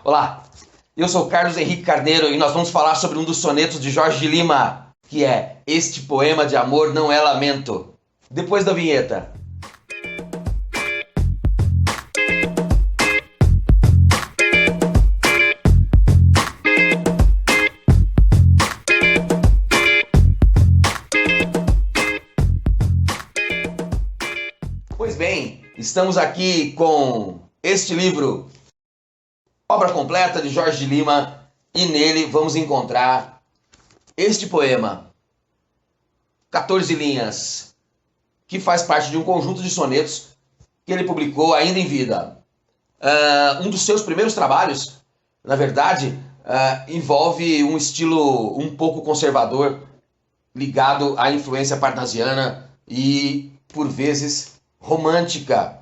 Olá, eu sou Carlos Henrique Carneiro e nós vamos falar sobre um dos sonetos de Jorge de Lima, que é Este Poema de Amor Não É Lamento. Depois da vinheta. Pois bem, estamos aqui com este livro, obra completa de Jorge de Lima, e nele vamos encontrar este poema, 14 linhas, que faz parte de um conjunto de sonetos que ele publicou ainda em vida. Um dos seus primeiros trabalhos, na verdade, envolve um estilo um pouco conservador, ligado à influência parnasiana e, por vezes, romântica.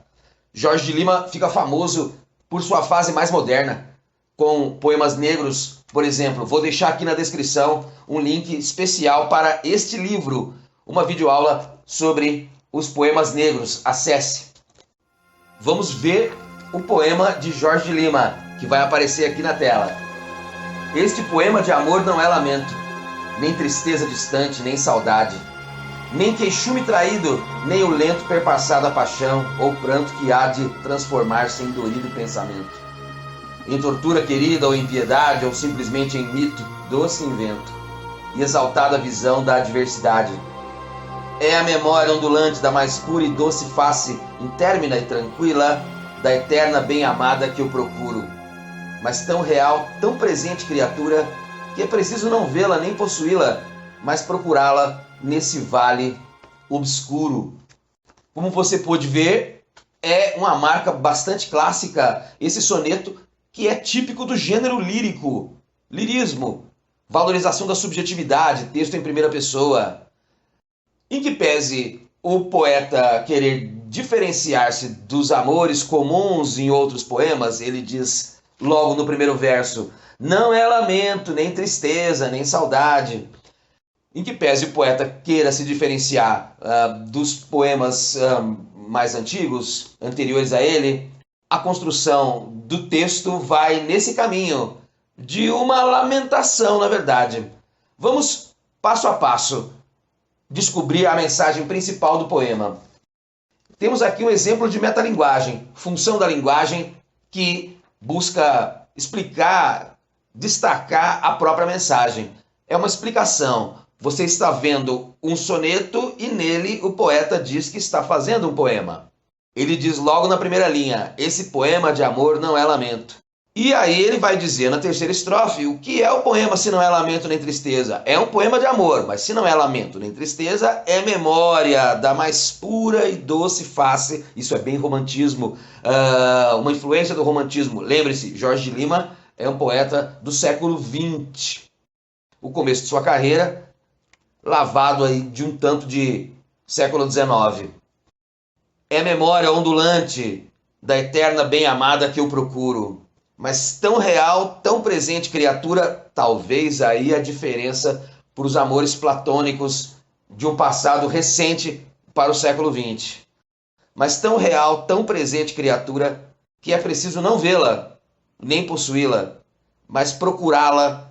Jorge de Lima fica famoso por sua fase mais moderna, com poemas negros, por exemplo. Vou deixar aqui na descrição um link especial para este livro, uma videoaula sobre os poemas negros. Acesse. Vamos ver o poema de Jorge de Lima, que vai aparecer aqui na tela. Este poema de amor não é lamento, nem tristeza distante, nem saudade, nem queixume traído, nem o lento perpassar da paixão, ou pranto que há de transformar-se em dorido pensamento. Em tortura querida, ou em piedade, ou simplesmente em mito, doce invento, e exaltada visão da adversidade. É a memória ondulante da mais pura e doce face, intérmina e tranquila, da eterna bem-amada que eu procuro. Mas tão real, tão presente criatura, que é preciso não vê-la nem possuí-la, mas procurá-la nesse vale obscuro. Como você pôde ver, é uma marca bastante clássica esse soneto, que é típico do gênero lírico, lirismo, valorização da subjetividade, texto em primeira pessoa. Em que pese o poeta querer diferenciar-se dos amores comuns em outros poemas, ele diz logo no primeiro verso: não é lamento, nem tristeza, nem saudade. Em que pese o poeta queira se diferenciar dos poemas mais antigos, anteriores a ele, a construção do texto vai nesse caminho de uma lamentação, na verdade. Vamos, passo a passo, descobrir a mensagem principal do poema. Temos aqui um exemplo de metalinguagem, função da linguagem que busca explicar, destacar a própria mensagem. É uma explicação. Você está vendo um soneto e nele o poeta diz que está fazendo um poema. Ele diz logo na primeira linha: esse poema de amor não é lamento. E aí ele vai dizer na terceira estrofe o que é o poema se não é lamento nem tristeza. É um poema de amor, mas se não é lamento nem tristeza, é memória da mais pura e doce face. Isso é bem romantismo, uma influência do romantismo. Lembre-se, Jorge de Lima é um poeta do século XX. O começo de sua carreira, lavado aí de um tanto de século XIX. É memória ondulante da eterna bem-amada que eu procuro. Mas tão real, tão presente criatura, talvez aí a diferença para os amores platônicos de um passado recente para o século XX. Mas tão real, tão presente criatura, que é preciso não vê-la, nem possuí-la, mas procurá-la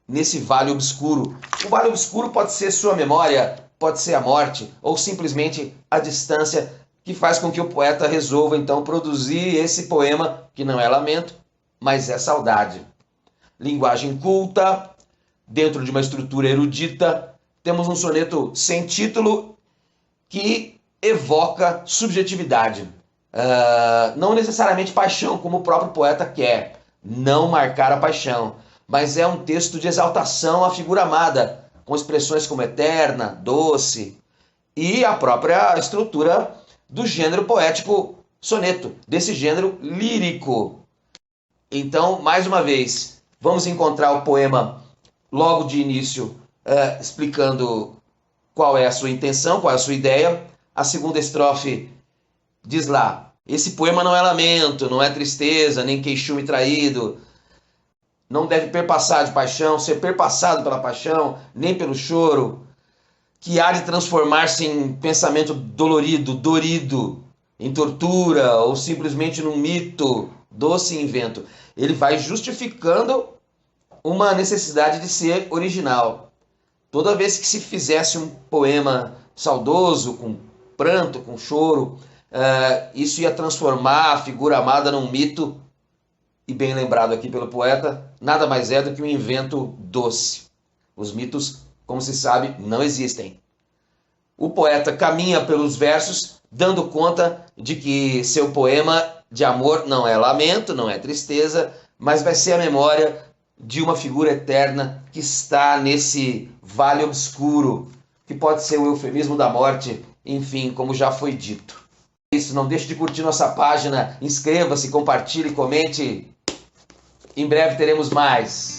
nesse vale obscuro. O vale obscuro pode ser sua memória, pode ser a morte, ou simplesmente a distância que faz com que o poeta resolva então produzir esse poema, que não é lamento, mas é saudade. Linguagem culta, dentro de uma estrutura erudita, temos um soneto sem título que evoca subjetividade. Não necessariamente paixão, como o próprio poeta quer, não marcar a paixão, mas é um texto de exaltação à figura amada, com expressões como eterna, doce, e a própria estrutura do gênero poético soneto, desse gênero lírico. Então, mais uma vez, vamos encontrar o poema logo de início, explicando qual é a sua intenção, qual é a sua ideia. A segunda estrofe diz lá: esse poema não é lamento, não é tristeza, nem queixume traído. Não deve perpassar de paixão, ser perpassado pela paixão, nem pelo choro, que há de transformar-se em pensamento dolorido, dorido. em tortura ou simplesmente num mito, doce invento. Ele vai justificando uma necessidade de ser original. Toda vez que se fizesse um poema saudoso, com pranto, com choro, isso ia transformar a figura amada num mito, e bem lembrado aqui pelo poeta, nada mais é do que um invento doce. Os mitos, como se sabe, não existem. O poeta caminha pelos versos, dando conta de que seu poema de amor não é lamento, não é tristeza, mas vai ser a memória de uma figura eterna que está nesse vale obscuro, que pode ser o eufemismo da morte, enfim, como já foi dito. Isso, não deixe de curtir nossa página, inscreva-se, compartilhe, comente. Em breve teremos mais.